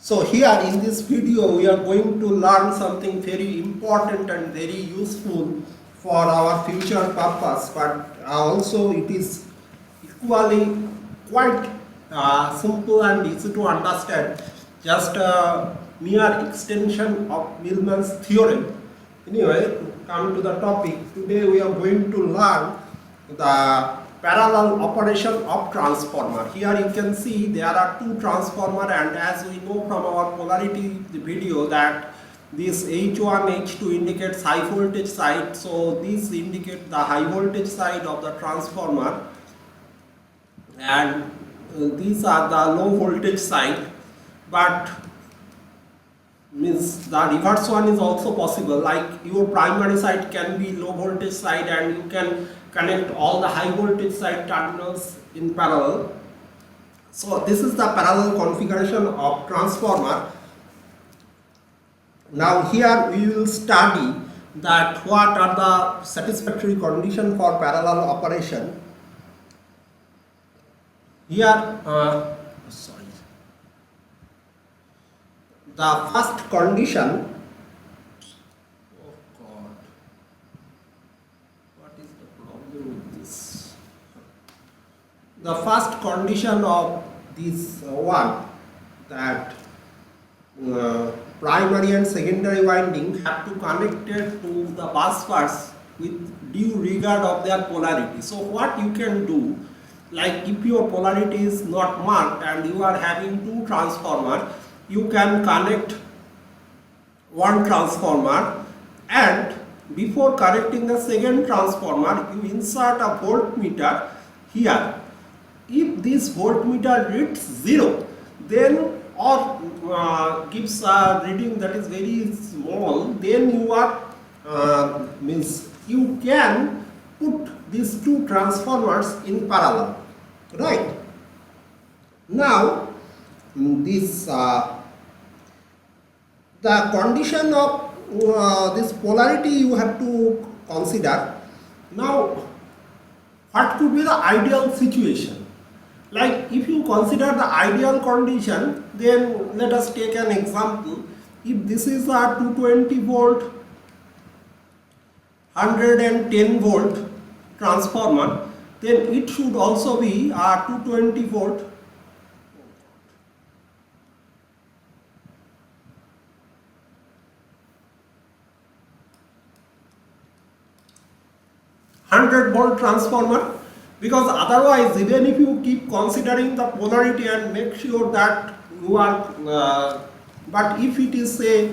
So here in this video we are going to learn something very important and very useful for our future purpose, but also it is equally quite simple and easy to understand, just a mere extension of Millman's theorem. Anyway, come to the topic. Today we are going to learn the parallel operation of transformer. Here you can see there are two transformer, and as we know from our polarity video that this H1 H2 indicates high voltage side, so this indicates the high voltage side of the transformer, and these are the low voltage side. But means the reverse one is also possible, like your primary side can be low voltage side and you can connect all the high voltage side terminals in parallel. So this is the parallel configuration of transformer. Now here we will study that what are the satisfactory conditions for parallel operation. Here the first condition, oh God, what is the problem with this? The first condition of this one, that primary and secondary winding have to connect it to the bus bars with due regard of their polarity. So what you can do, like if your polarity is not marked and you are having two transformers, you can connect one transformer, and before connecting the second transformer you insert a voltmeter here. If this voltmeter reads 0, then or gives a reading that is very small, then you are means you can put these two transformers in parallel, right? Now this the condition of this polarity you have to consider. Now what could be the ideal situation? Like if you consider the ideal condition, then let us take an example. If this is a 220 volt 110 volt transformer, then it should also be a 220 volt 100 volt transformer, because otherwise even if you keep considering the polarity and make sure that you are but if it is say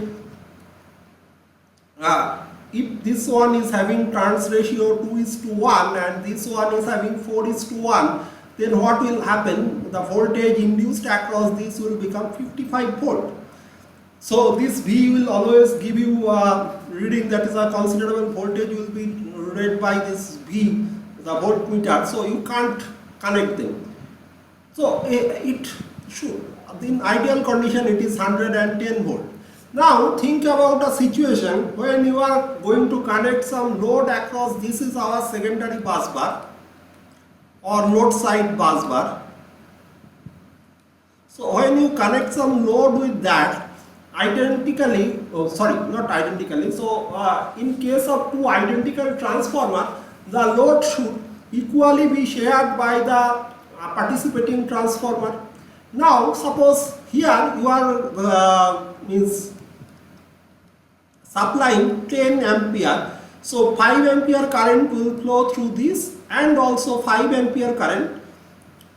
if this one is having turns ratio 2:1 and this one is having 4:1, then what will happen? The voltage induced across this will become 55 volt. So this V will always give you a reading that is a considerable voltage will be read by this V, the voltmeter, so you can't connect them. So it should, in ideal condition it is 110 volt. Now think about a situation when you are going to connect some load across, this is our secondary bus bar or load side bus bar. So when you connect some load with that, identically, not identically, so in case of two identical transformer, the load should equally be shared by the participating transformer. Now suppose here you are means supplying 10 ampere, so 5 ampere current will flow through this and also 5 ampere current.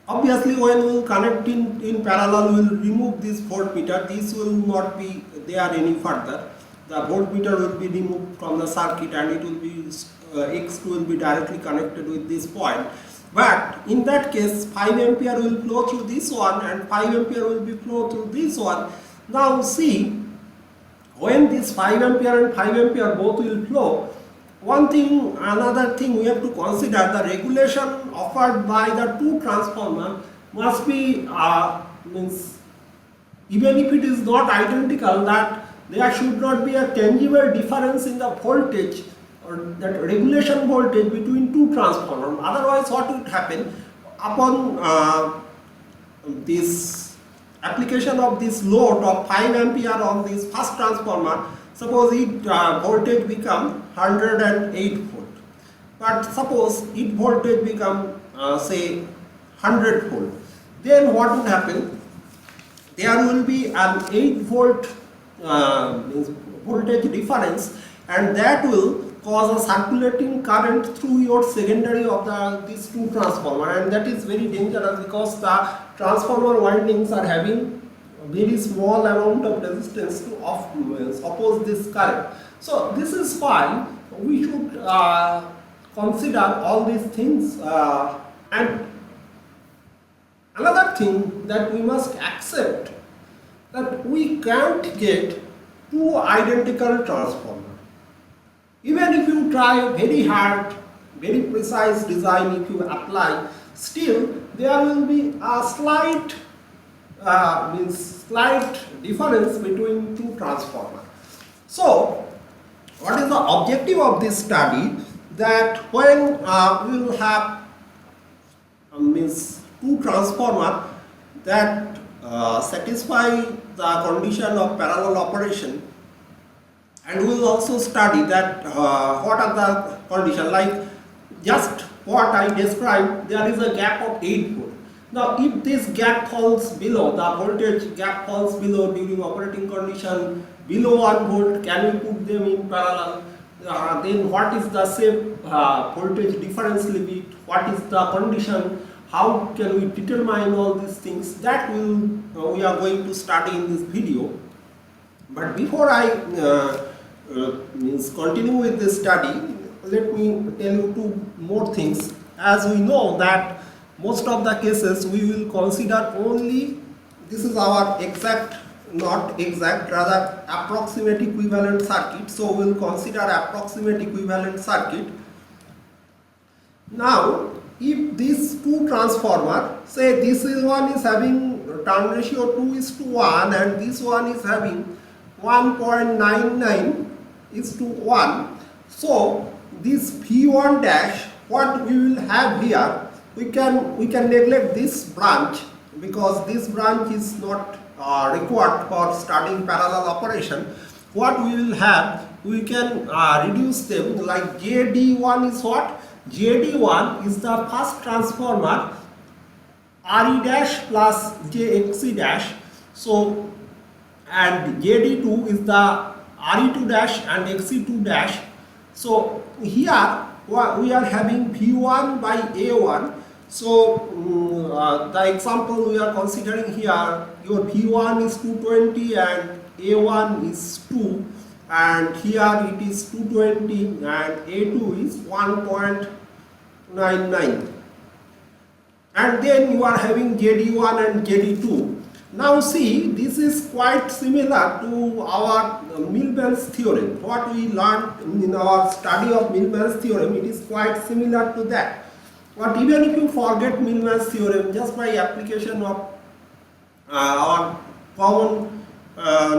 Obviously when we will connect in parallel, we will remove this voltmeter, this will not be there any further. The voltmeter will be removed from the circuit and it will be X2 will be directly connected with this point. But in that case 5 ampere will flow through this one and 5 ampere will be flow through this one. Now see, when this 5 ampere and 5 ampere both will flow, another thing we have to consider, the regulation offered by the two transformer must be means even if it is not identical, that there should not be a tangible difference in the voltage or that regulation voltage between two transformers. Otherwise what would happen? Upon this application of this load of 5 ampere on this first transformer, suppose it voltage become 108 volt, but suppose it voltage become say 100 volt, then what would happen? There will be an 8 volt voltage difference, and that will cause a circulating current through your secondary of these two transformer, and that is very dangerous because the transformer windings are having a very small amount of resistance to oppose this current. So this is why we should consider all these things, and another thing that we must accept, that we can't get two identical transformers. Even if you try very hard, very precise design, if you apply, still there will be a slight difference between two transformers. So what is the objective of this study? That when we will have two transformers that satisfy the condition of parallel operation, and we will also study that what are the conditions, like just what I described, there is a gap of 8 volt. Now if this gap falls below, the voltage gap falls below during operating condition below 1 volt, can we put them in parallel? Then what is the safe voltage difference limit, what is the condition, how can we determine all these things, that we are going to study in this video. But before I continue with this study, let me tell you two more things. As we know that most of the cases we will consider only, this is our exact, not exact, rather approximate equivalent circuit. So we will consider approximate equivalent circuit. Now if these two transformer, say this one is having turn ratio 2:1 and this one is having 1.99:1, so this V1 dash, what we will have here, we can neglect this branch because this branch is not required for starting parallel operation. What we will have, we can reduce them, like JD1 is what? JD1 is the first transformer RE dash plus JXE dash, so, and JD2 is the RE2 dash and XE2 dash. So here we are having V1 by A1. So the example we are considering here, your V1 is 220 and A1 is 2, and here it is 220 and A2 is 1.99, and then you are having JD1 and JD2. Now see, this is quite similar to our Millman's theorem. What we learned in our study of Millman's theorem, it is quite similar to that. But even if you forget Millman's theorem, just by application of our common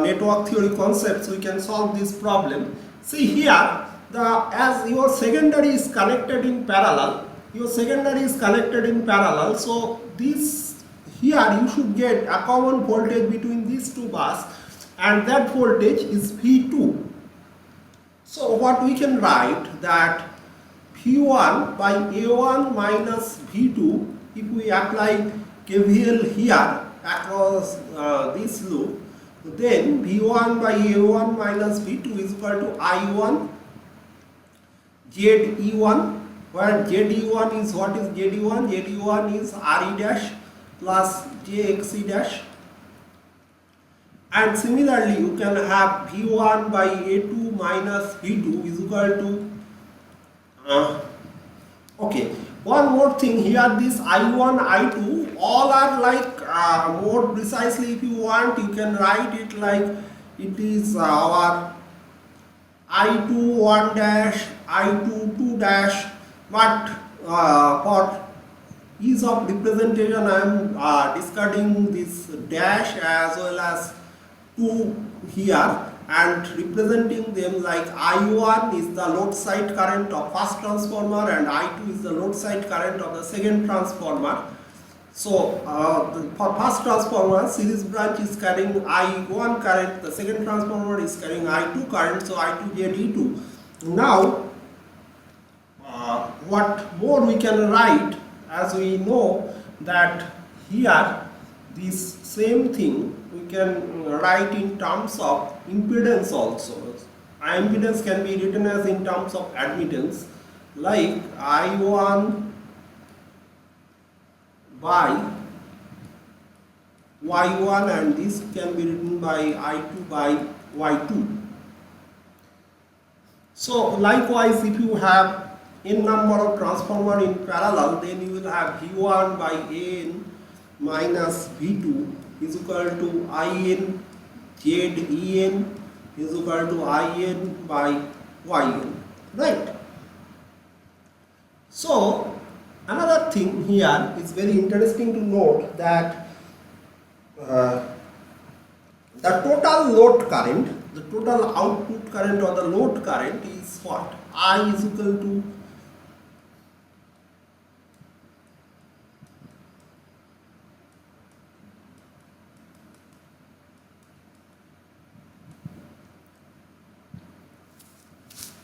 network theory concepts, we can solve this problem. See here, as your secondary is connected in parallel, so this here you should get a common voltage between these two bars, and that voltage is V2. So what we can write, that V1 by A1 minus V2, if we apply KVL here across this loop, then V1 by A1 minus V2 is equal to I1 ZE1, where ZE1 is, what is ZE1? ZE1 is RE dash plus JXE dash, and similarly you can have V1 by A2 minus V2 is equal to okay, one more thing here, this I1, I2 all are like more precisely, if you want you can write it like it is our I2 1 dash, I2 2 dash, but for ease of representation I am discarding this dash as well as 2 here and representing them like I1 is the load side current of first transformer and I2 is the load side current of the second transformer. So for first transformer, series branch is carrying I1 current, the second transformer is carrying I2 current, so I2 get E2. Now, what more we can write, as we know that here this same thing we can write in terms of impedance also. Impedance can be written as in terms of admittance, like I1 by Y1, and this can be written by I2 by Y2. So likewise, if you have n number of transformer in parallel, then you will have V1 by n minus V2 is equal to In Zen is equal to In by Yn, right? So another thing here is very interesting to note that the total load current, the total output current or the load current is what? I is equal to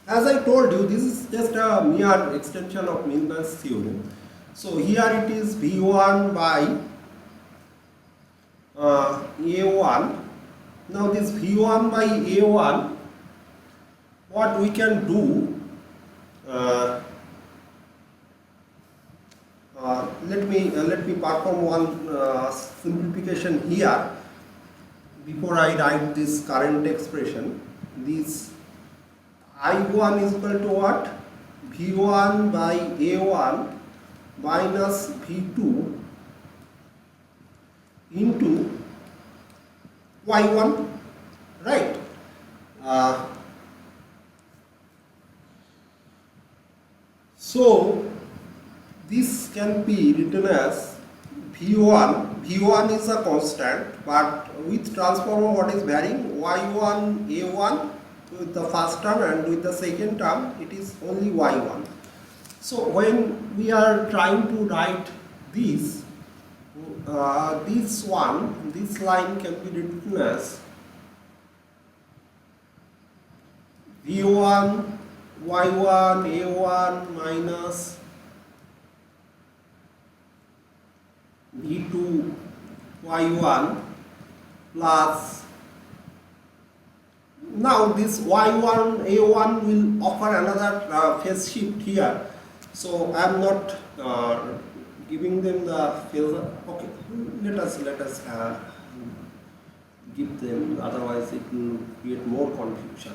as I told you, this is just a mere extension of Milner's theorem. So here it is V1 by A1. Now this V1 by A1, what we can do, let me perform one simplification here before I write this current expression. This I1 is equal to what? V1 by A1 minus V2 into Y1, right? So this can be written as V1. V1 is a constant, but with transformer what is varying? Y1 A1 with the first term, and with the second term it is only Y1. So when we are trying to write this, this line can be written as V1 Y1 A1 minus V2 Y1 plus, now this Y1 A1 will offer another phase shift here, so I am not giving them the phase. Okay, let us give them, otherwise it will create more confusion.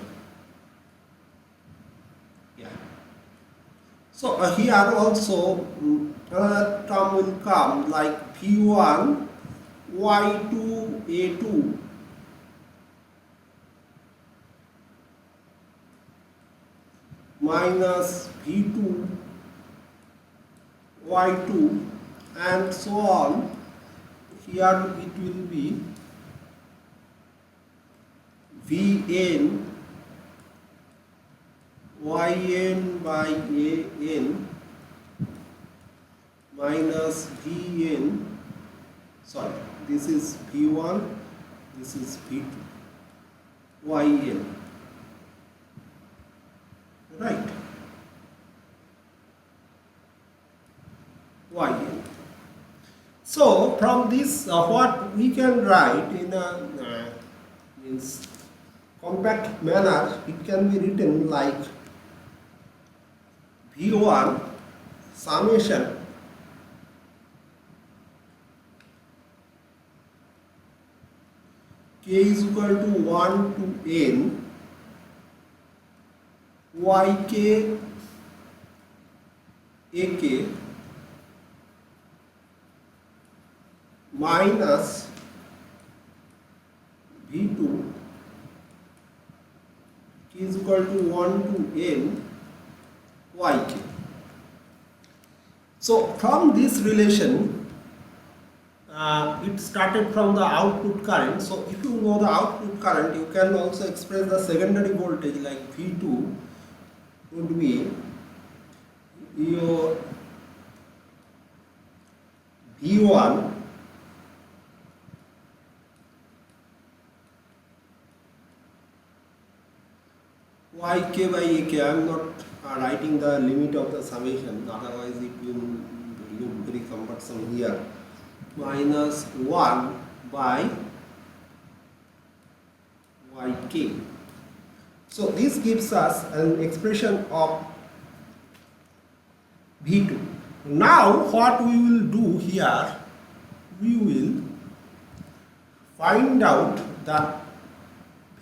Yeah. So here also another term will come like V1 Y2 A2 minus V2 Y2 and so on. Here it will be Vn Yn by An minus Vn, sorry, this is V1, this is V2 Yn, right? Yn. So from this, what we can write in a means compact manner, it can be written like V1 summation k is equal to 1 to n yk ak minus V2 k is equal to 1 to n yk. So from this relation, it started from the output current. So if you know the output current, you can also express the secondary voltage like V2 would be your V1 yk by ak. I am not writing the limit of the summation, otherwise it will look very cumbersome here. Minus 1 by yk. So this gives us an expression of V2. Now what we will do here, we will find out the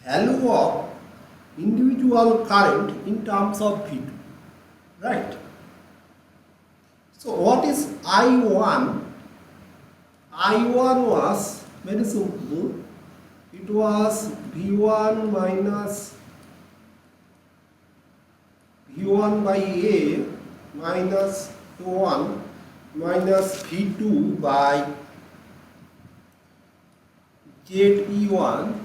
value of individual current in terms of V2, right? So what is I1? I1 was very simple. It was V1 minus V1 by A minus 1 minus V2 by ZE1.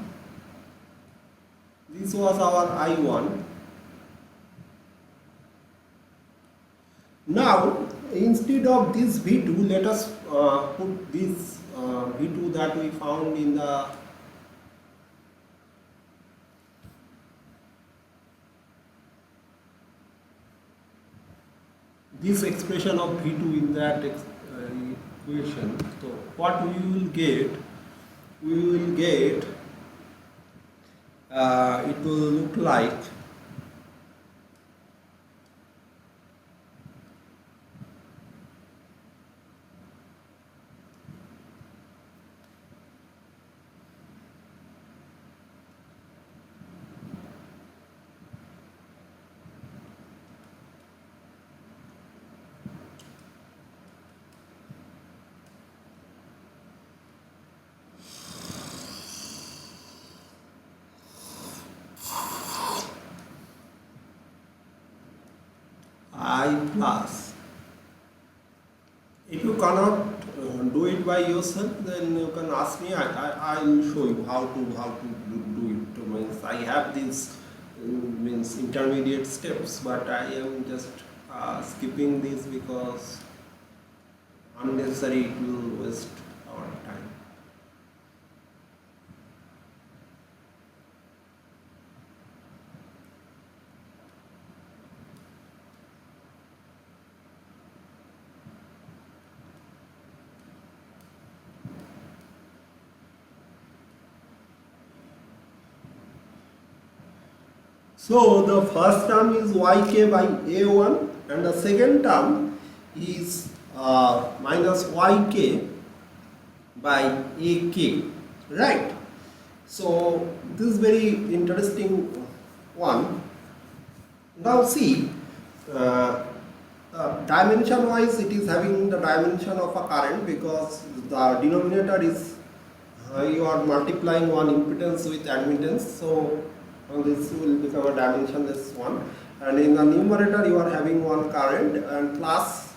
This was our I1. Now, instead of this V2, let us put this V2 that we found in the this expression of V2 in that equation. So what we will get? We will get it will look like I plus. If you cannot do it by yourself, then you can ask me. I will show you how to do it. Means I have these means intermediate steps, but I am just skipping this because unnecessary it will waste our time. So the first term is yk by a1 and the second term is minus yk by ak, right? So this is very interesting one. Now see, dimension wise it is having the dimension of a current because the denominator is you are multiplying one impedance with admittance, so this will become a dimensionless one, and in the numerator you are having one current and plus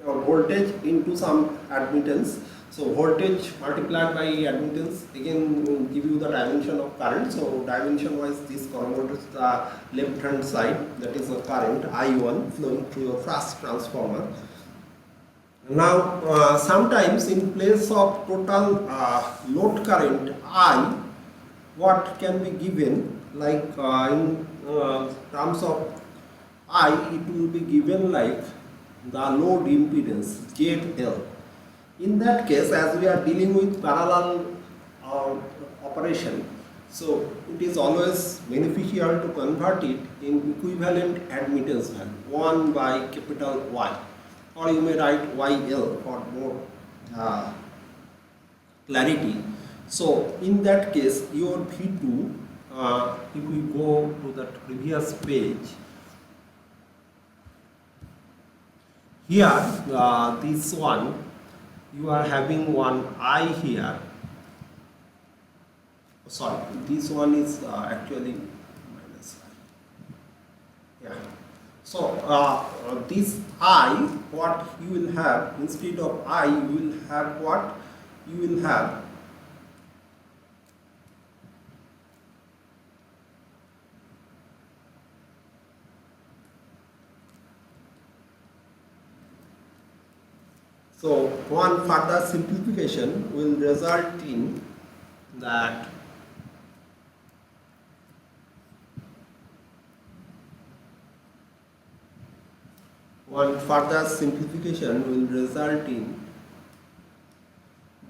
your voltage into some admittance. So voltage multiplied by admittance again will give you the dimension of current. So dimension wise this corresponds to the left hand side, that is the current I1 flowing through your first transformer. Now sometimes in place of total load current I, what can be given, like in terms of I, it will be given like the load impedance ZL. In that case, as we are dealing with parallel operation, so it is always beneficial to convert it in equivalent admittance value 1 by capital Y, or you may write YL for more clarity. So in that case your V2, if we go to the previous page, here this one you are having one I here, sorry, this one is actually minus I, yeah. So this I, what you will have, instead of I you will have what, you will have So one further simplification will result in that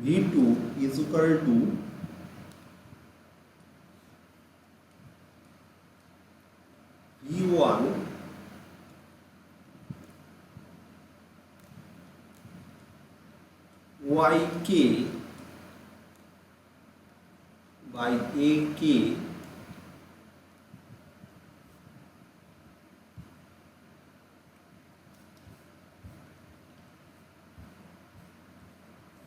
V2 is equal to V1 YK by AK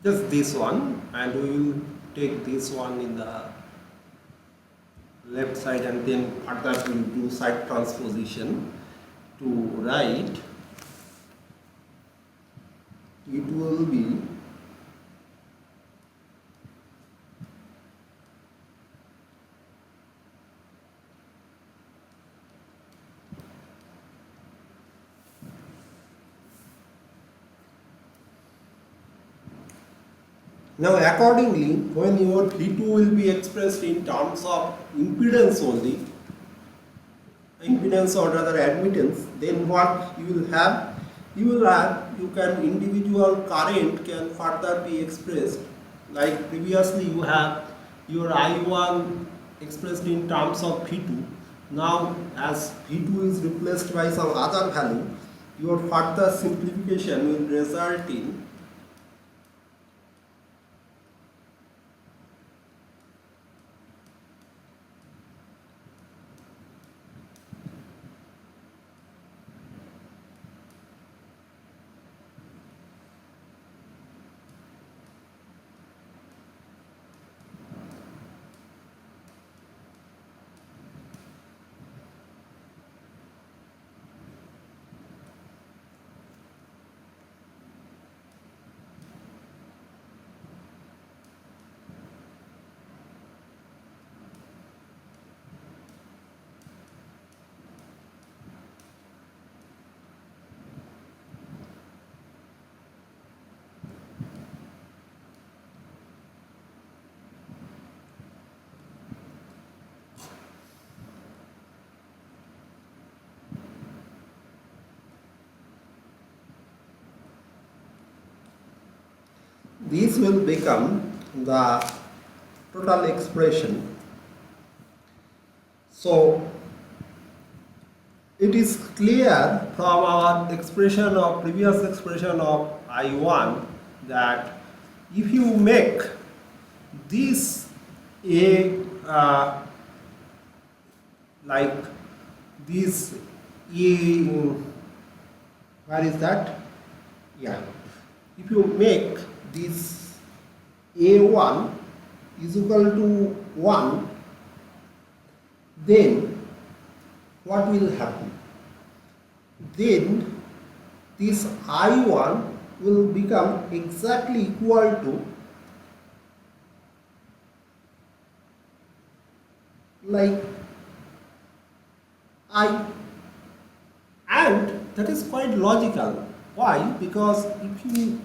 just this one, and we will take this one in the left side and then further we will do side transposition to write it will be now accordingly when your V2 will be expressed in terms of impedance only, impedance or rather admittance, then what you will have? You can individual current can further be expressed like previously you have your I1 expressed in terms of V2. Now as V2 is replaced by some other value, your further simplification will result in this will become the total expression. So it is clear from our expression of previous expression of I1 that if you make this a like this a, where is that? Yeah, if you make this A1 is equal to 1, then what will happen? Then this I1 will become exactly equal to like I, and that is quite logical. Why? Because if you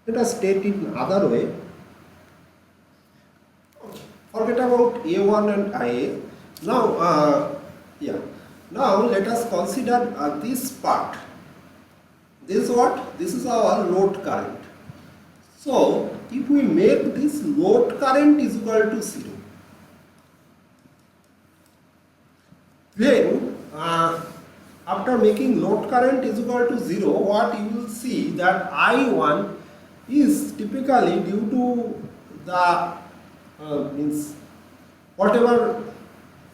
let us state it in other way. Forget about A1 and IA. Now, now let us consider this part. This is what? This is our load current. So, if we make this load current is equal to 0, then after making load current is equal to 0, what you will see that I1 is typically due to the means whatever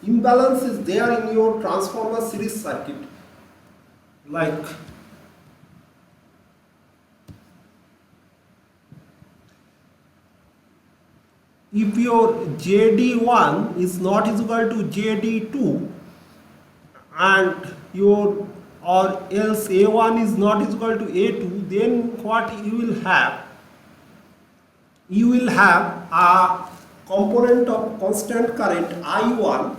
imbalance is there in your transformer series circuit, like if your JD1 is not equal to JD2 and your or else A1 is not equal to A2, then what you will have? You will have a component of constant current I1,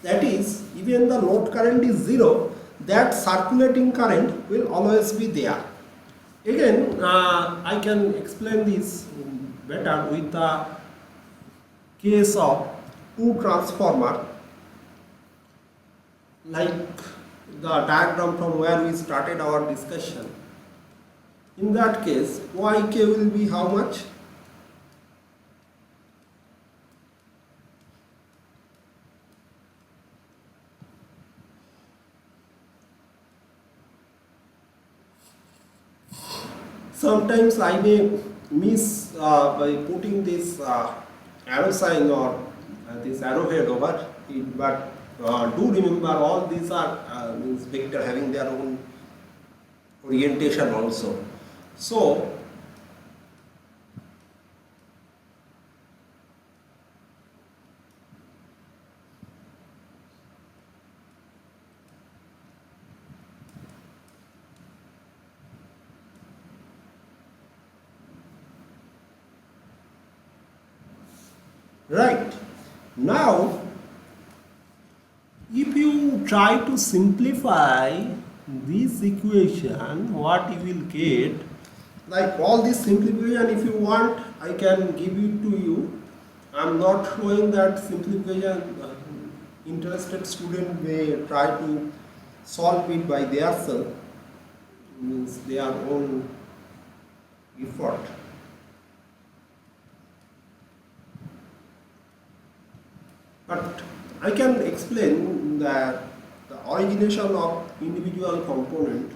that is even the load current is 0, that circulating current will always be there. Again, I can explain this better with the case of two transformer, like the diagram from where we started our discussion. In that case, YK will be how much? Sometimes I may miss by putting this arrow sign or this arrowhead over it, but do remember all these are means vector having their own orientation also. So right now, if you try to simplify this equation, what you will get, like all this simplification, if you want, I can give it to you. I am not showing that simplification. Interested student may try to solve it by themselves, means their own effort. But I can explain that the origination of individual component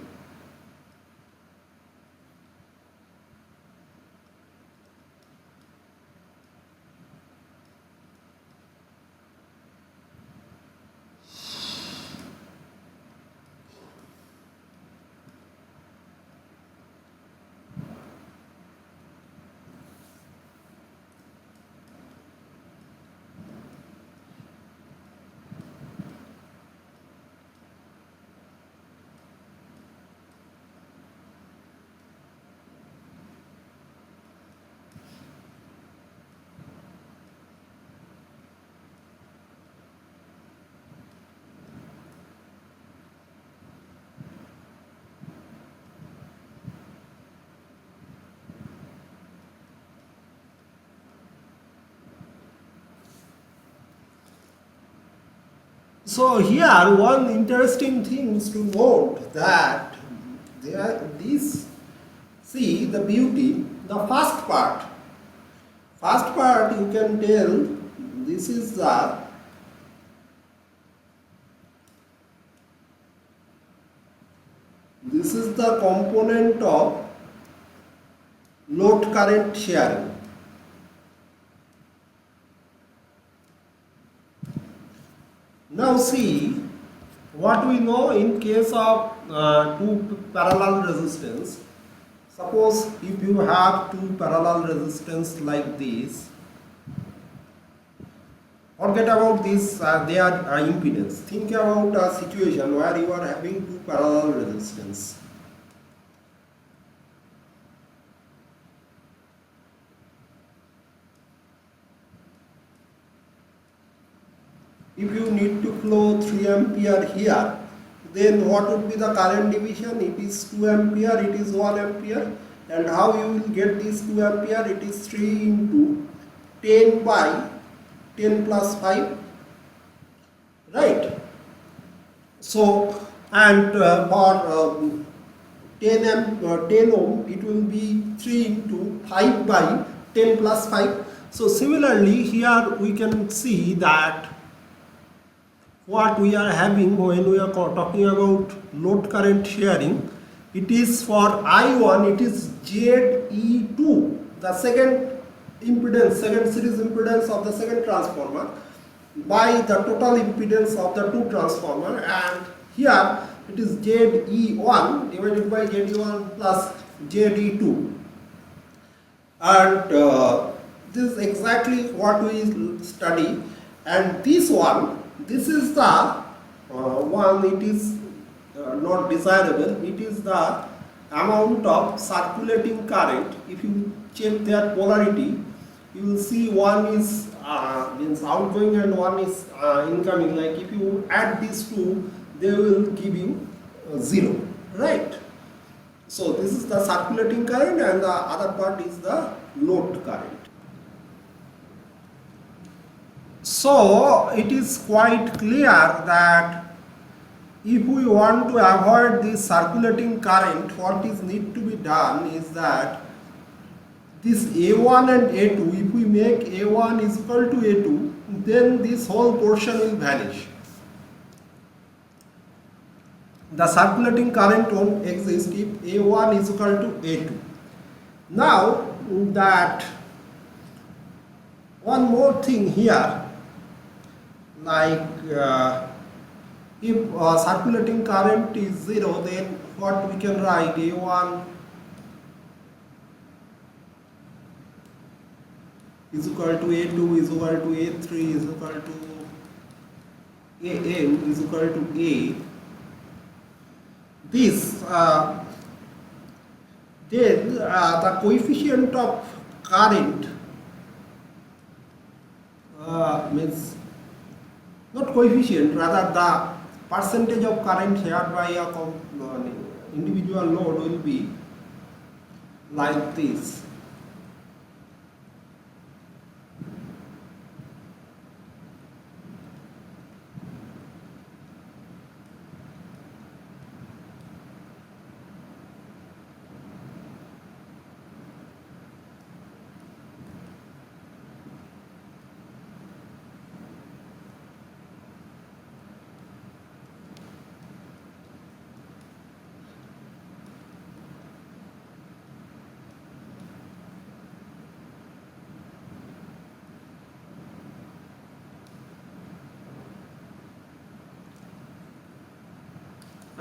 So here one interesting thing is to note that these, see the beauty, the first part you can tell this is the component of load current sharing. Now see what we know in case of two parallel resistance. Suppose if you have two parallel resistance like this, forget about this their impedance. Think about a situation where you are having two parallel resistance. If you need to flow 3 ampere here, then what would be the current division? It is 2 ampere, it is 1 ampere. And how you will get this 2 ampere? It is 3 into 10 by 10 plus 5, right? So, and for 10 ohm, it will be 3 into 5 by 10 plus 5. So, similarly, here we can see that what we are having when we are talking about load current sharing, it is for I1, it is ZE2, the second impedance, second series impedance of the second transformer, by the total impedance of the two transformer, and here it is ZE1 divided by ZE1 plus ZE2, and this is exactly what we study. And this one, this is the one, it is not desirable, it is the amount of circulating current. If you check their polarity, you will see one is means outgoing and one is incoming. Like if you add these two, they will give you 0, right? So this is the circulating current and the other part is the load current. So it is quite clear that if we want to avoid this circulating current, what is need to be done is that this A1 and A2, if we make A1 is equal to A2, then this whole portion will vanish. The circulating current won't exist if A1 is equal to A2. Now that one more thing here, like if circulating current is 0, then what we can write, A1 is equal to A2 is equal to A3 is equal to AM is equal to A. This then the coefficient of current means not coefficient, rather the percentage of current shared by a individual node will be like this.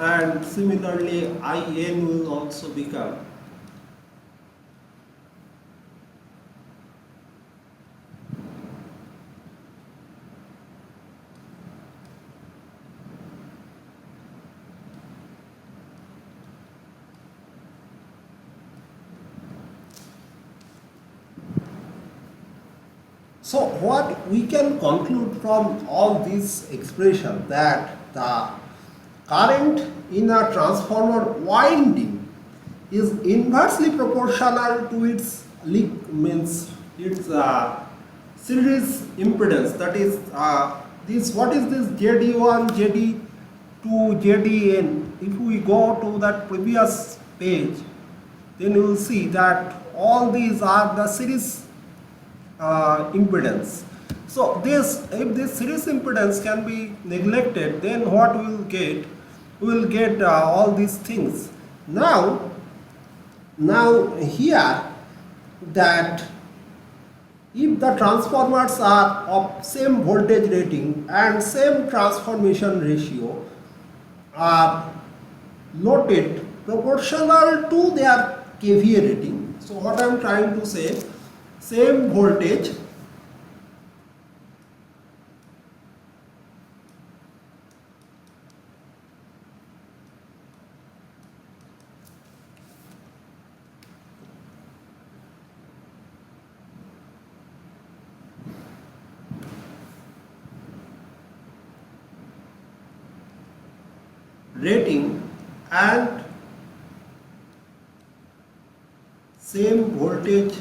And similarly IN will also become so what we can conclude from all this expression, that the current in a transformer winding is inversely proportional to its series impedance. That is this, what is this JD1, JD2, JDN? If we go to that previous page, then you will see that all these are the series impedance. So this, if this series impedance can be neglected, then what we will get? We will get all these things. Now here, that if the transformers are of same voltage rating and same transformation ratio are loaded proportional to their kVA rating. So what I am trying to say, same voltage rating and same voltage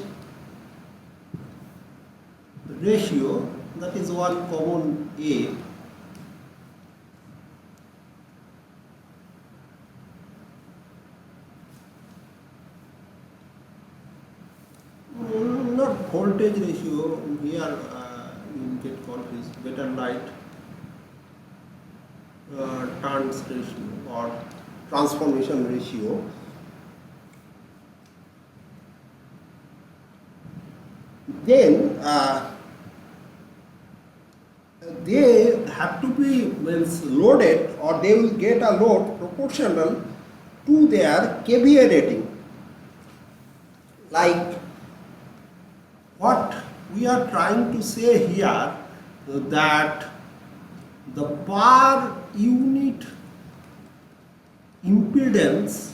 ratio, that is one common A, not voltage ratio, here you get confused, better write turns ratio or transformation ratio. Then they have to be loaded, or they will get a load proportional to their kVA rating. Like what we are trying to say here, that the per unit impedance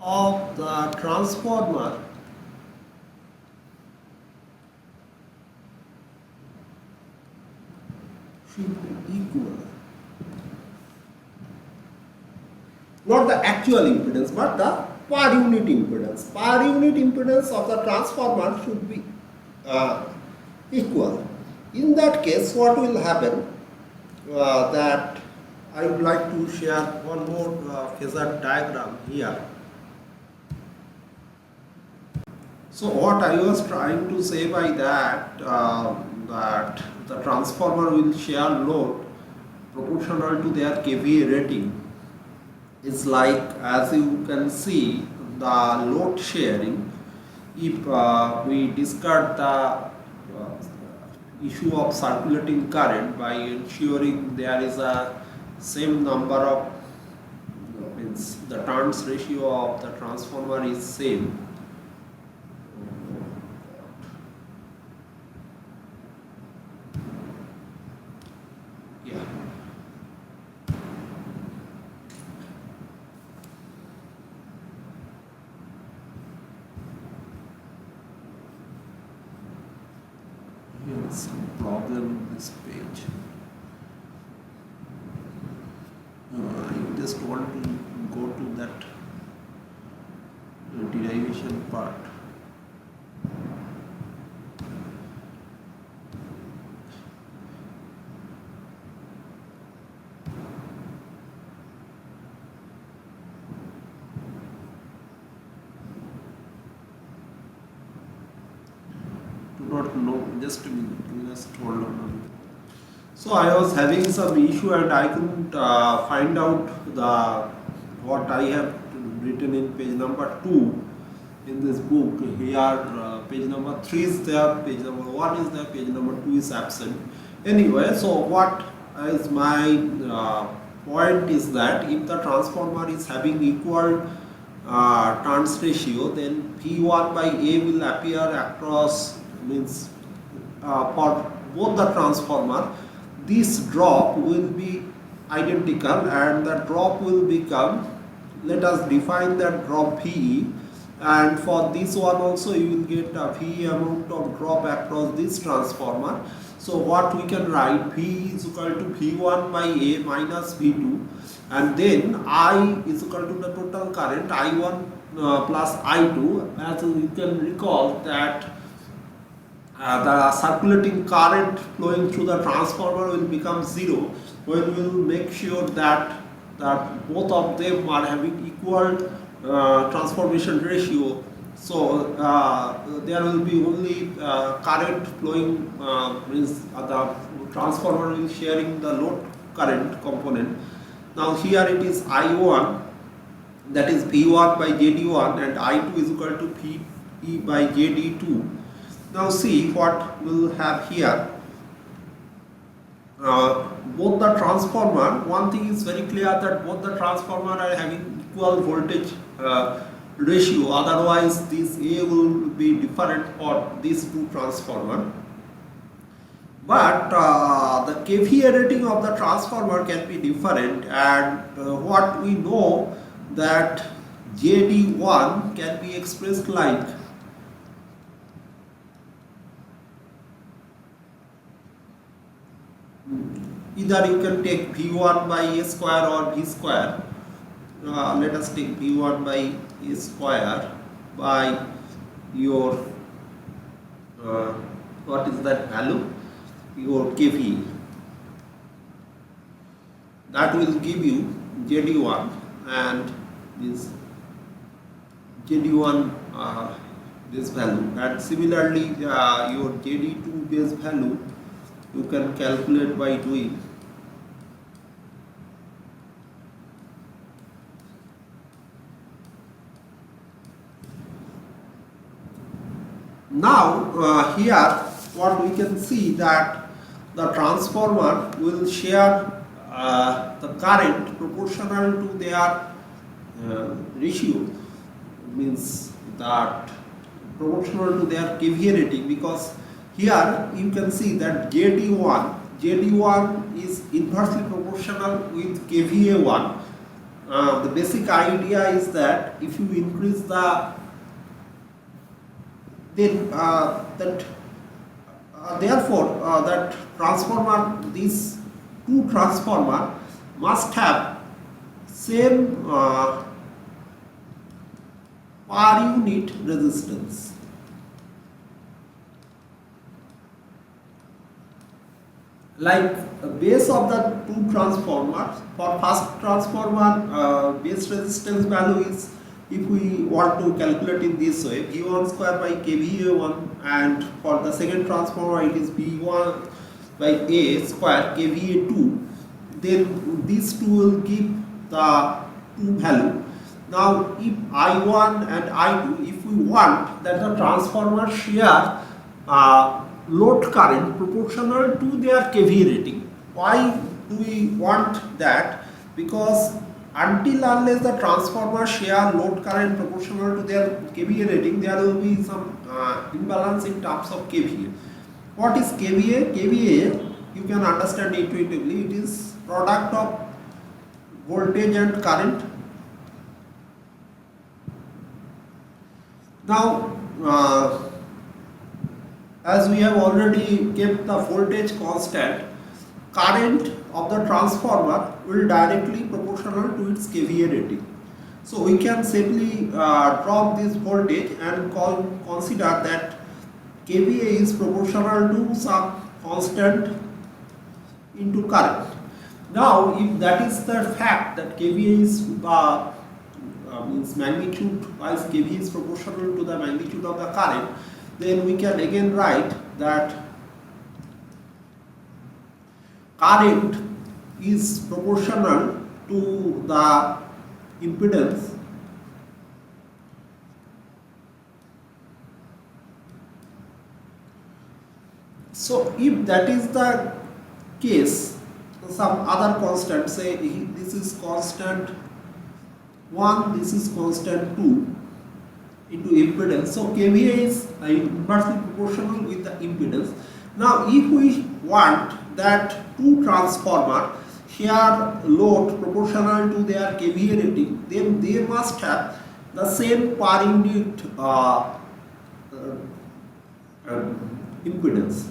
of the transformer should be equal. Not the actual impedance, but the per unit impedance. Per unit impedance of the transformer should be equal. In that case, what will happen? That I would like to share one more phasor diagram here. So what I was trying to say by that, that the transformer will share load proportional to their kVA rating. Is like, as you can see, the load sharing. If we discard the issue of circulating current by ensuring there is a same number of means the turns ratio of the transformer is same. Yeah. Here's some problem in this page. I just want to go to that derivation part. Not know, just a minute, just hold on. So I was having some issue and I couldn't find out the what I have written in page number 2 in this book. Here page number 3 is there, page number 1 is there, page number 2 is absent. Anyway, so what is my point is that if the transformer is having equal turns ratio, then P1 by A will appear across, means for both the transformer this drop will be identical and the drop will become, let us define that drop VE, and for this one also you will get a VE amount of drop across this transformer. So what we can write, V is equal to V1 by A minus V2, and then I is equal to the total current I1 plus I2. As you can recall that the circulating current flowing through the transformer will become 0 when we will make sure that both of them are having equal transformation ratio. So there will be only current flowing, means the transformer will sharing the load current component. Now here it is I1, that is V1 by JD1, and I2 is equal to VE by JD2. Now see what we'll have here. Both the transformer, one thing is very clear that both the transformer are having equal voltage ratio, otherwise this A will be different for these two transformer. But the kVA rating of the transformer can be different, and what we know that JD1 can be expressed like either you can take V1 by A square or V square. Let us take V1 by A square by your what is that value? Your kVA. That will give you JD1, and this JD1 this value, and similarly your JD2 base value you can calculate by doing now here what we can see that the transformer will share the current proportional to their ratio, means that proportional to their kVA rating, because here you can see that JD1 is inversely proportional with kVA1. The basic idea is that if you increase the then therefore that transformer, this two transformer must have same per unit resistance. Like base of the two transformers, for first transformer base resistance value is, if we want to calculate in this way, V1 square by kVA1, and for the second transformer it is V1 by A square kVA2, then these two will give the two value. Now if I1 and I2, if we want that the transformer share load current proportional to their kVA rating. Why do we want that? Because until unless the transformer share load current proportional to their kVA rating, there will be some imbalance in terms of kVA. What is kVA? kVA, you can understand intuitively, it is product of voltage and current. Now as we have already kept the voltage constant, current of the transformer will directly proportional to its kVA rating. So we can simply drop this voltage and consider that kVA is proportional to some constant into current. Now if that is the fact that kVA is means magnitude wise kVA is proportional to the magnitude of the current, then we can again write that current is proportional to the impedance So if that is the case, some other constant, say this is constant 1, this is constant 2 into impedance. So kVA is inversely proportional with the impedance. Now if we want that two transformer share load proportional to their kVA rating, then they must have the same per unit impedance.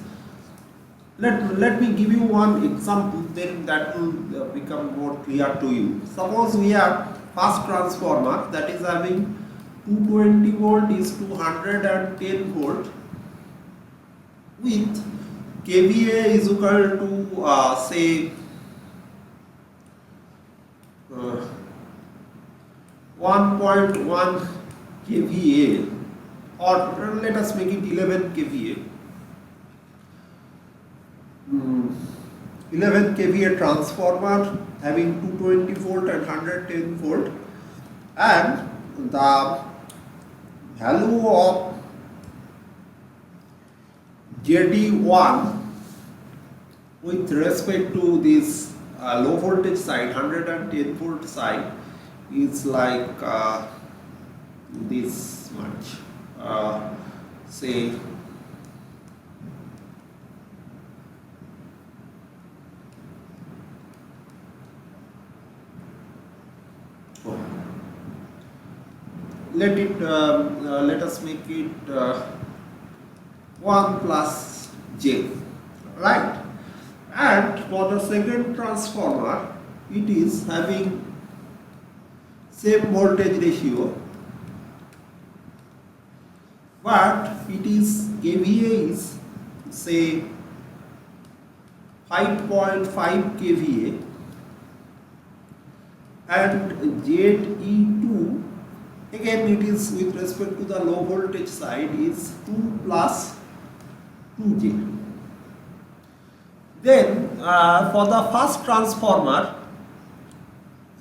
Let me give you one example, then that will become more clear to you. Suppose we have first transformer that is having 220 volt is to 110 volt with kVA is equal to say 1.1 kVA, or let us make it 11 kVA. 11 kVA transformer having 220 volt and 110 volt, and the value of JD1 with respect to this low voltage side, 110 volt side, is like this much, say let us make it 1 plus J, right? And for the second transformer, it is having same voltage ratio, but it is kVA is say 5.5 kVA and ZE2 again it is with respect to the low voltage side is 2 plus 2J. Then for the first transformer,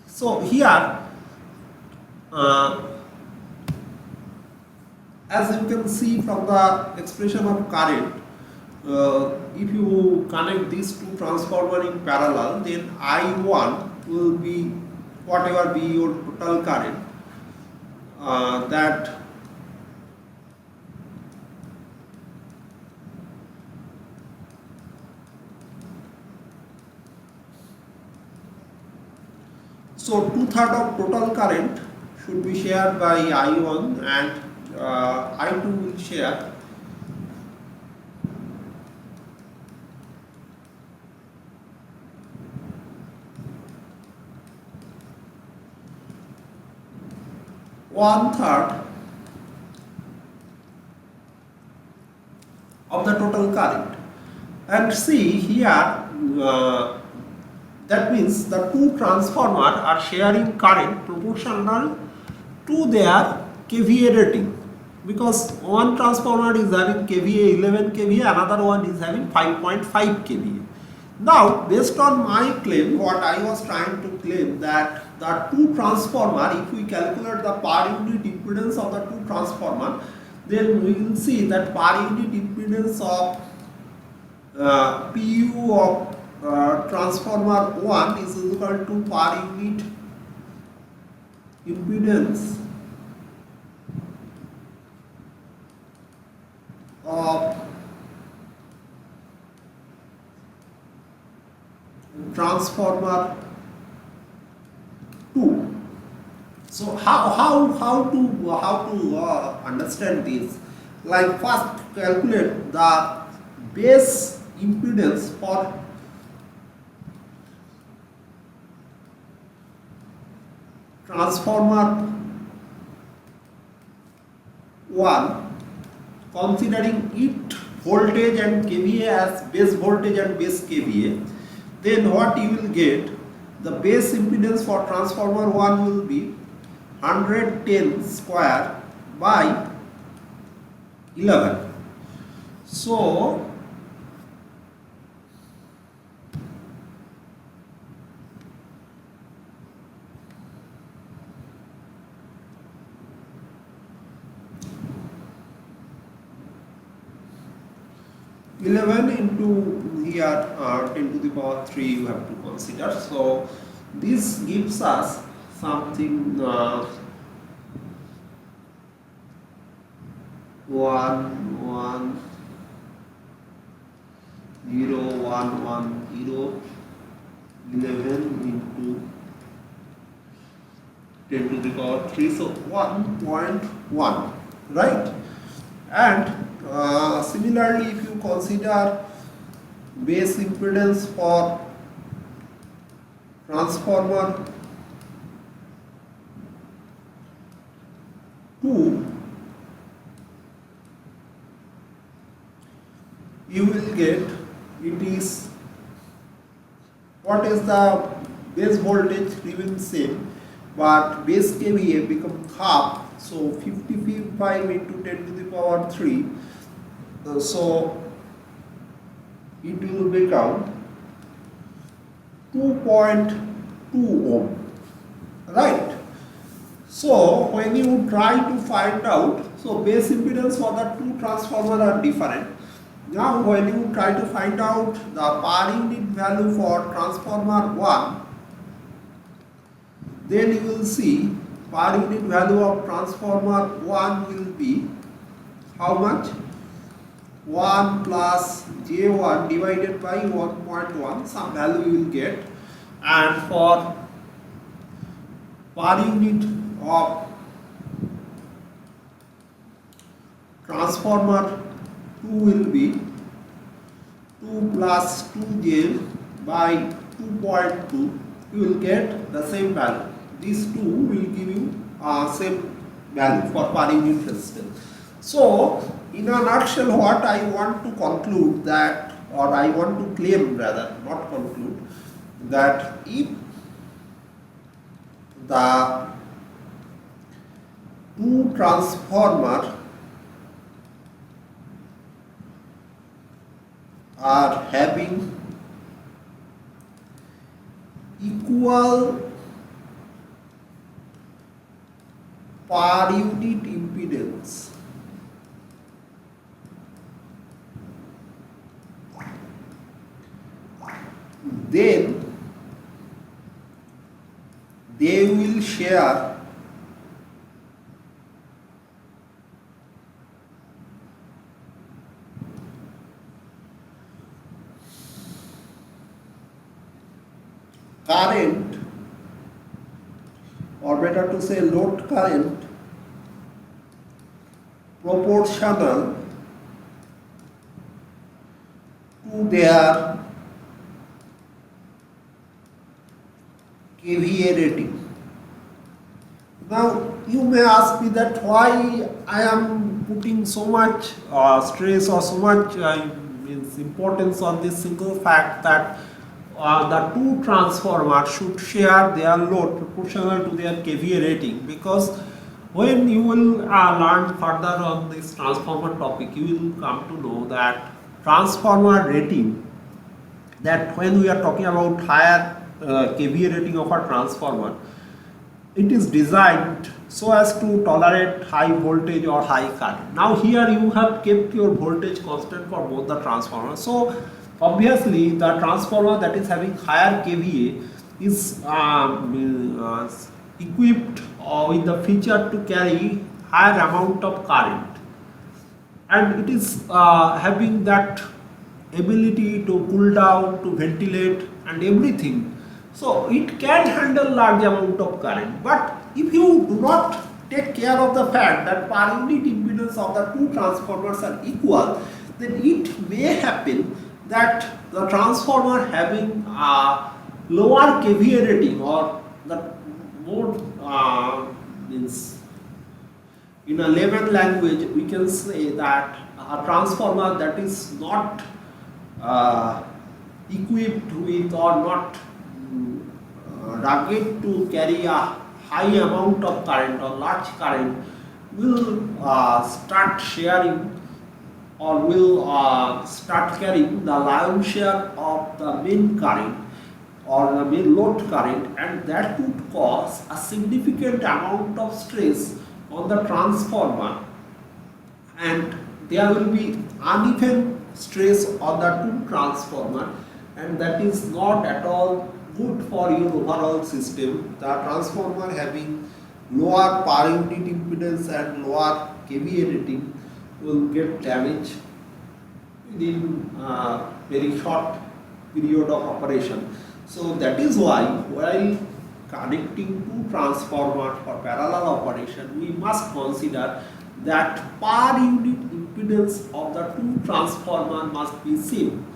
so here as you can see from the expression of current, if you connect these two transformers in parallel, then I1 will be whatever be your total current, that so 2/3 of total current should be shared by I1 and I2 will share 1/3 of the total current. And see here, that means the two transformers are sharing current proportional to their kVA rating, because one transformer is having kVA 11 kVA, another one is having 5.5 kVA. Now, based on my claim, what I was trying to claim, that the two transformer, if we calculate the per unit impedance of the two transformer, then we will see that per unit impedance of PU of transformer 1 is equal to per unit impedance of transformer 2. So how to understand this? Like, first calculate the base impedance for transformer 1, considering it voltage and kVA as base voltage and base kVA. Then what you will get, the base impedance for transformer 1 will be 110 square by 11. So into here 10 to the power 3 you have to consider. So this gives us something 11 into 10 to the power 3, so 1.1, right? And similarly, if you consider base impedance for transformer 2, you will get, it is, what is the base voltage remains same, but base kVA becomes half, so 55 into 10 to the power 3, so it will become 2.2 ohm, right? So when you try to find out, so base impedance for the two transformers are different. Now when you try to find out the per unit value for transformer 1, then you will see per unit value of transformer 1 will be how much? 1 plus J1 divided by 1.1, some value you will get, and for per unit of transformer 2 will be 2 plus 2J by 2.2, you will get the same value. These two will give you same value for per unit resistance. So in a nutshell, what I want to conclude that, or I want to claim rather, not conclude, that if the two transformers are having equal per unit impedance, then they will share current, or better to say load current, proportional to their kVA rating. Now you may ask me that why I am putting so much stress or so much means importance on this single fact that the two transformers should share their load proportional to their kVA rating, because when you will learn further on this transformer topic, you will come to know that transformer rating, that when we are talking about higher kVA rating of a transformer, it is designed so as to tolerate high voltage or high current. Now here you have kept your voltage constant for both the transformers. So obviously the transformer that is having higher kVA is equipped with the feature to carry higher amount of current, and it is having that ability to cool down, to ventilate and everything. So it can handle large amount of current. But if you do not take care of the fact that per unit impedance of the two transformers are equal, then it may happen that the transformer having a lower kVA rating, or the more means in a layman language we can say that a transformer that is not equipped with or not rugged to carry a high amount of current or large current will start sharing, or will start carrying the lion's share of the main current or the main load current, and that would cause a significant amount of stress on the transformer, and there will be uneven stress on the two transformer, and that is not at all good for your overall system. The transformer having lower per unit impedance and lower kVA rating will get damaged within a very short period of operation. So that is why while connecting two transformers for parallel operation, we must consider that per unit impedance of the two transformer must be same,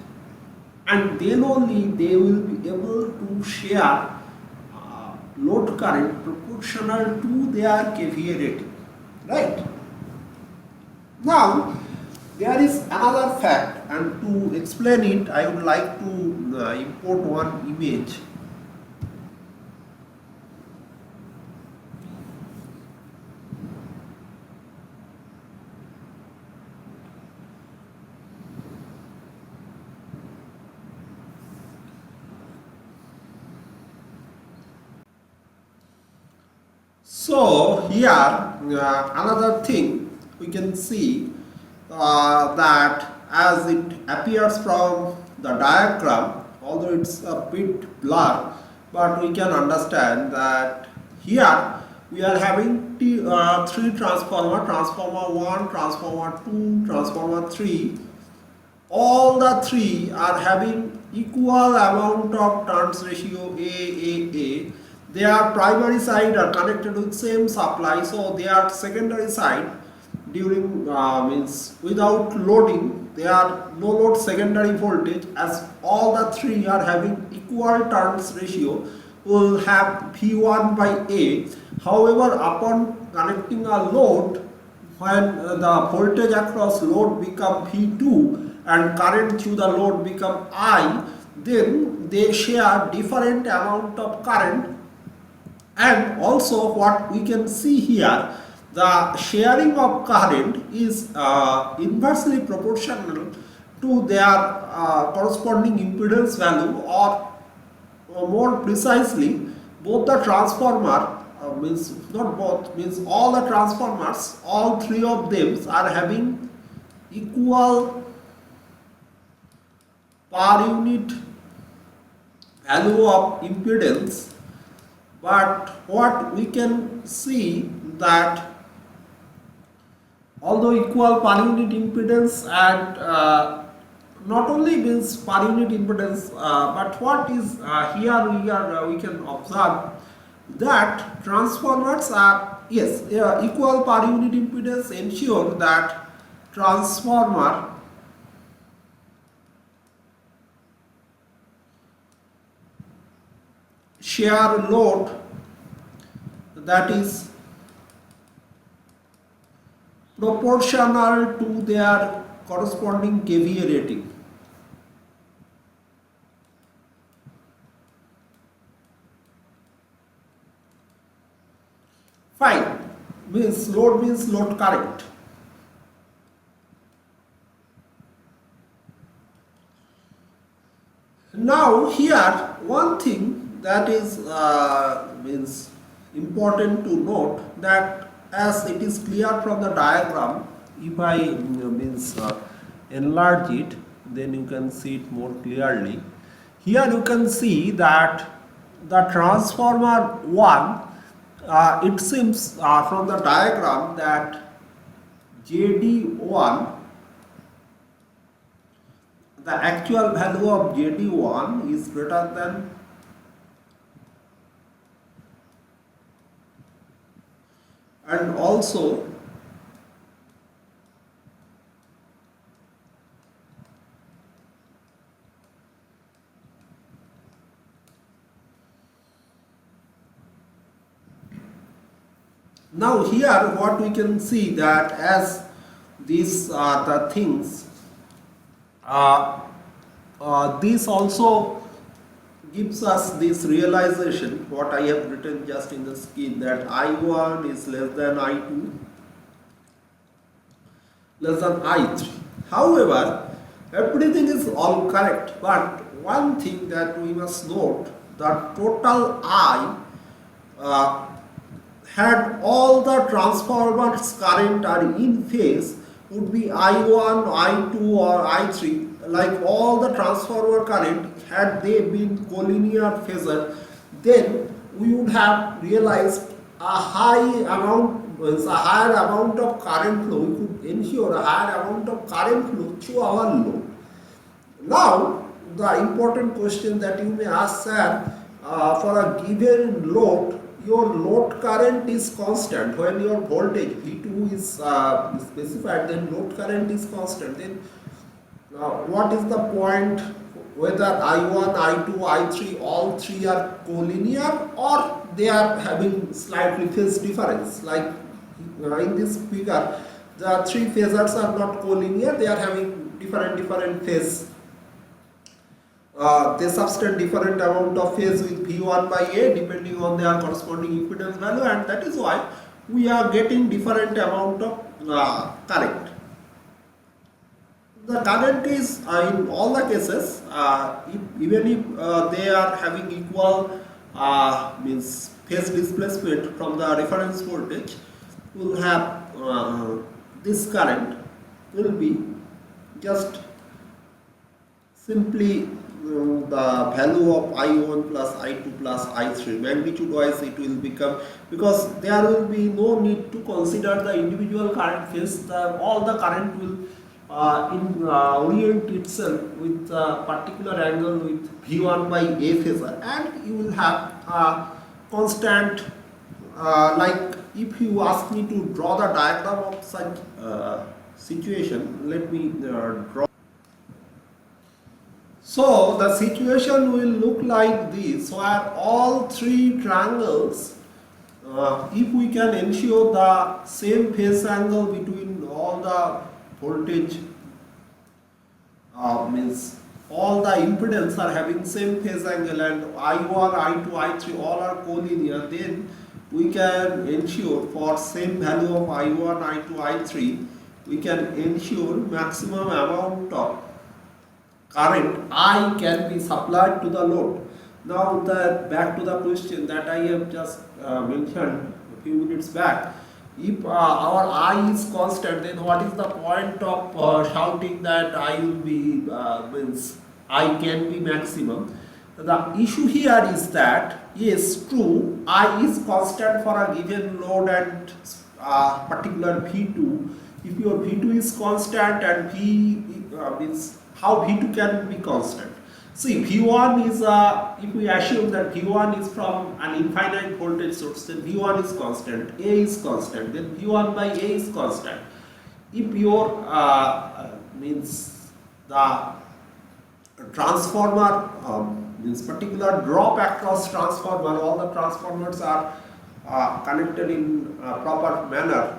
and then only they will be able to share load current proportional to their kVA rating, right? Now there is another fact, and to explain it I would like to import one image. So here another thing we can see that as it appears from the diagram, although it's a bit blur, but we can understand that here we are having three transformer, transformer 1, transformer 2, transformer 3. All the three are having equal amount of turns ratio A. Their primary side are connected with same supply, so their secondary side during means without loading, there are no load secondary voltage, as all the three are having equal turns ratio, will have V1 by A. However, upon connecting a load, when the voltage across load become V2 and current through the load become I, then they share different amount of current. And also what we can see here, the sharing of current is inversely proportional to their corresponding impedance value, or more precisely, both the transformer means not both, means all the transformers, all three of them are having equal per unit value of impedance. But what we can see that although equal per unit impedance, and not only means per unit impedance, but what is here we can observe that transformers are, yes, equal per unit impedance ensure that transformer share load that is proportional to their corresponding KVA rating. Fine, means load current. Now here one thing that is means important to note, that as it is clear from the diagram, if I enlarge it, then you can see it more clearly. Here you can see that the transformer 1, it seems from the diagram that JD1, the actual value of JD1 is greater than and also now here what we can see, that as these are the things, this also gives us this realization, what I have written just in the scheme, that I1 is less than I2 less than I3. However, everything is all correct, but one thing that we must note, the total I had all the transformers current are in phase would be I1, I2 or I3. Like all the transformer current, had they been collinear phasor, then we would have realized a higher amount of current flow. We could ensure a higher amount of current flow through our load. Now, the important question that you may ask, sir, for a given load, your load current is constant. When your voltage V2 is specified, then load current is constant. Then what is the point whether I1, I2, I3, all three are collinear or they are having slightly phase difference? Like in this figure, the three phasors are not collinear, they are having different phase. They subtend different amount of phase with V1 by A depending on their corresponding impedance value, and that is why we are getting different amount of current. The current is in all the cases, even if they are having equal means phase displacement from the reference voltage, will have this current will be just simply the value of I1 plus I2 plus I3. Magnitude wise it will become, because there will be no need to consider the individual current phase, all the current will orient itself with a particular angle with V1 by A phasor, and you will have a constant, like if you ask me to draw the diagram of such situation, let me draw. So the situation will look like this, where all three triangles, if we can ensure the same phase angle between all the voltage, means all the impedance are having same phase angle, and I1, I2, I3 all are collinear, then we can ensure for same value of I1, I2, I3, we can ensure maximum amount of current I can be supplied to the load. Now back to the question that I have just mentioned a few minutes back. If our I is constant, then what is the point of shouting that I will be means I can be maximum? The issue here is that, yes, true, I is constant for a given load and particular V2. If your V2 is constant and V means how V2 can be constant? See, V1 is, if we assume that V1 is from an infinite voltage source, then V1 is constant, A is constant, then V1 by A is constant. If your means the transformer means particular drop across transformer, all the transformers are connected in a proper manner,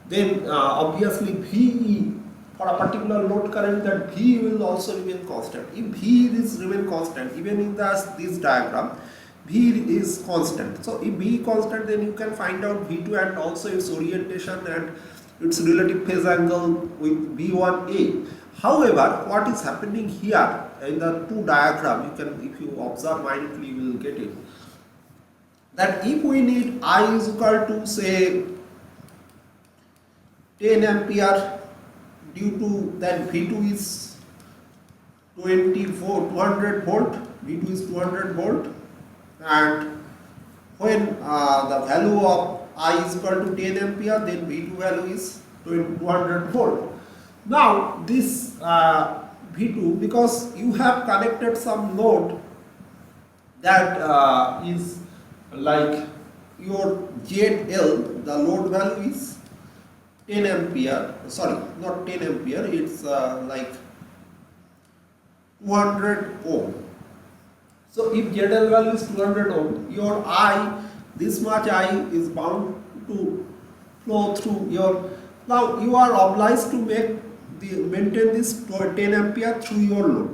then obviously VE for a particular load current, that V will also remain constant. If V is remain constant, even in this diagram, V is constant. So if V is constant, then you can find out V2 and also its orientation and its relative phase angle with V1A. However, what is happening here in the two diagram, you can, if you observe minutely, you will get it. That if we need I is equal to say 10 ampere, due to then V2 is 200 volt, V2 is 200 volt, and when the value of I is equal to 10 ampere, then V2 value is 200 volt. Now this V2, because you have connected some load that is like your ZL, the load value is 10 ampere, sorry, not 10 ampere, it's like 200 ohm. So if ZL value is 200 ohm, your I, this much I is bound to flow through your, now you are obliged to maintain this 10 ampere through your load.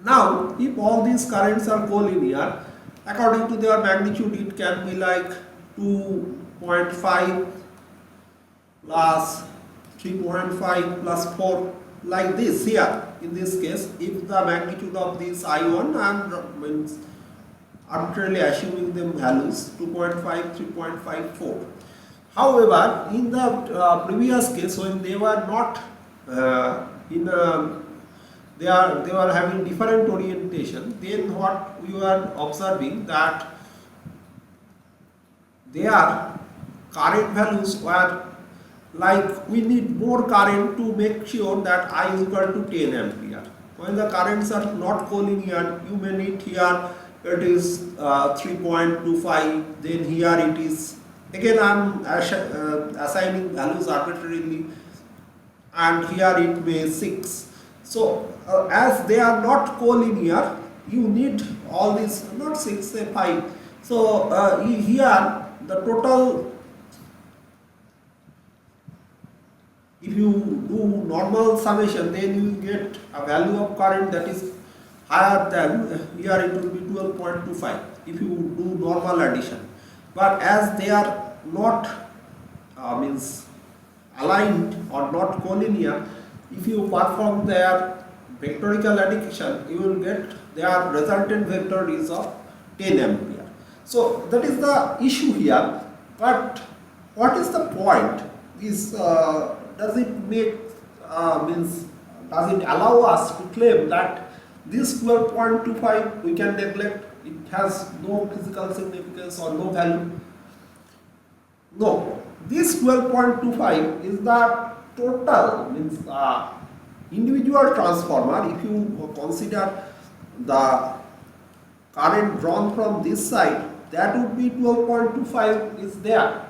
Now if all these currents are collinear, according to their magnitude, it can be like 2.5 plus 3.5 plus 4, like this here. In this case, if the magnitude of this I1, and means arbitrarily assuming them values 2.5, 3.5, 4. However, in the previous case, when they were not they were having different orientation, then what we were observing, that their current values were like, we need more current to make sure that I is equal to 10 ampere. When the currents are not collinear, you may need here it is 3.25, then here it is, again I am assigning values arbitrarily, and here it may 6. So as they are not collinear, you need all these, not 6, say 5. So here the total, if you do normal summation, then you will get a value of current that is higher than, here it will be 12.25 if you do normal addition. But as they are not means aligned or not collinear, if you perform their vectorical addition, you will get their resultant vector is of 10 ampere. So that is the issue here. But what is the point? Is does it make does it allow us to claim that this 12.25 we can neglect, it has no physical significance or no value? No, this 12.25 is the total, means individual transformer. If you consider the current drawn from this side, that would be 12.25 is there.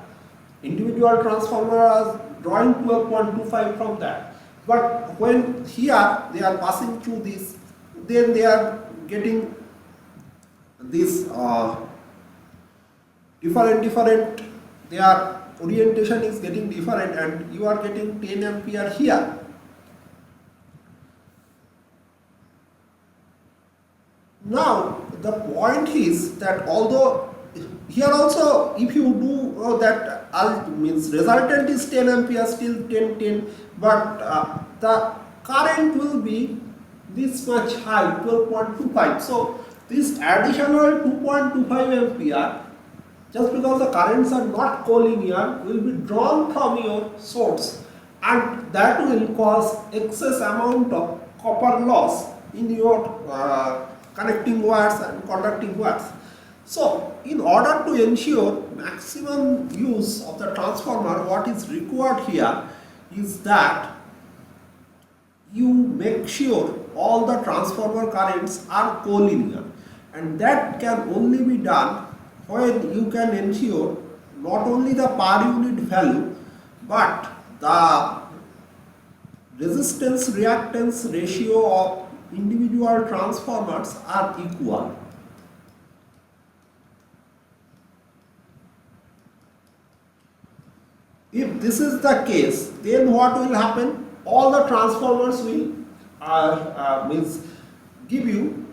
Individual transformer are drawing 12.25 from that. But when here they are passing through this, then they are getting this different, their orientation is getting different, and you are getting 10 ampere here. Now the point is that although here also, if you do that means resultant is 10 ampere, still 10, but the current will be this much high, 12.25. So this additional 2.25 ampere, just because the currents are not collinear, will be drawn from your source, and that will cause excess amount of copper loss in your connecting wires and conducting wires. So in order to ensure maximum use of the transformer, what is required here is that you make sure all the transformer currents are collinear, and that can only be done when you can ensure not only the per unit value, but the resistance reactance ratio of individual transformers are equal. If if this is the case, then what will happen? All the transformers will means give you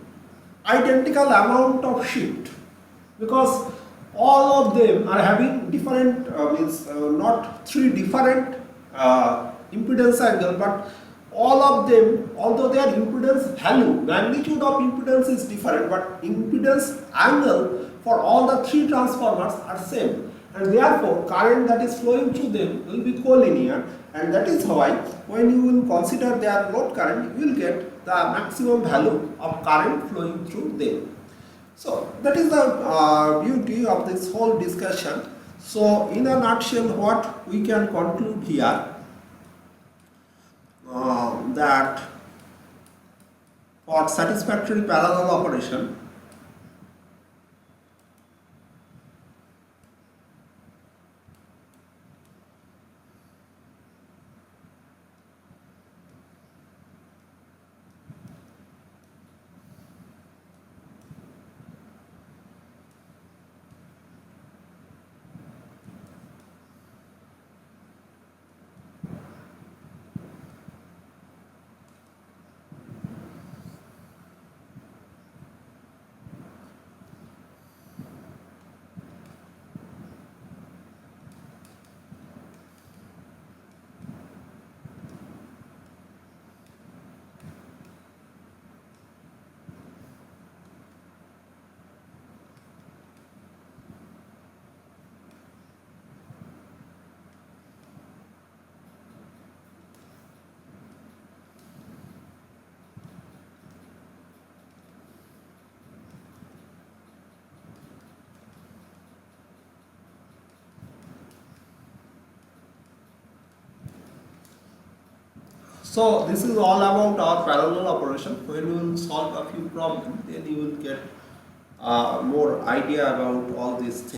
identical amount of shift, because all of them are having different not three different impedance angle, but all of them, although their impedance value, magnitude of impedance is different, but impedance angle for all the three transformers are same, and therefore current that is flowing through them will be collinear, and that is why when you will consider their load current, you will get the maximum value of current flowing through them. So that is the beauty of this whole discussion. So in a nutshell, what we can conclude here, that for satisfactory parallel operation, so this is all about our parallel operation. When you will solve a few problems, then you will get more idea about all these things.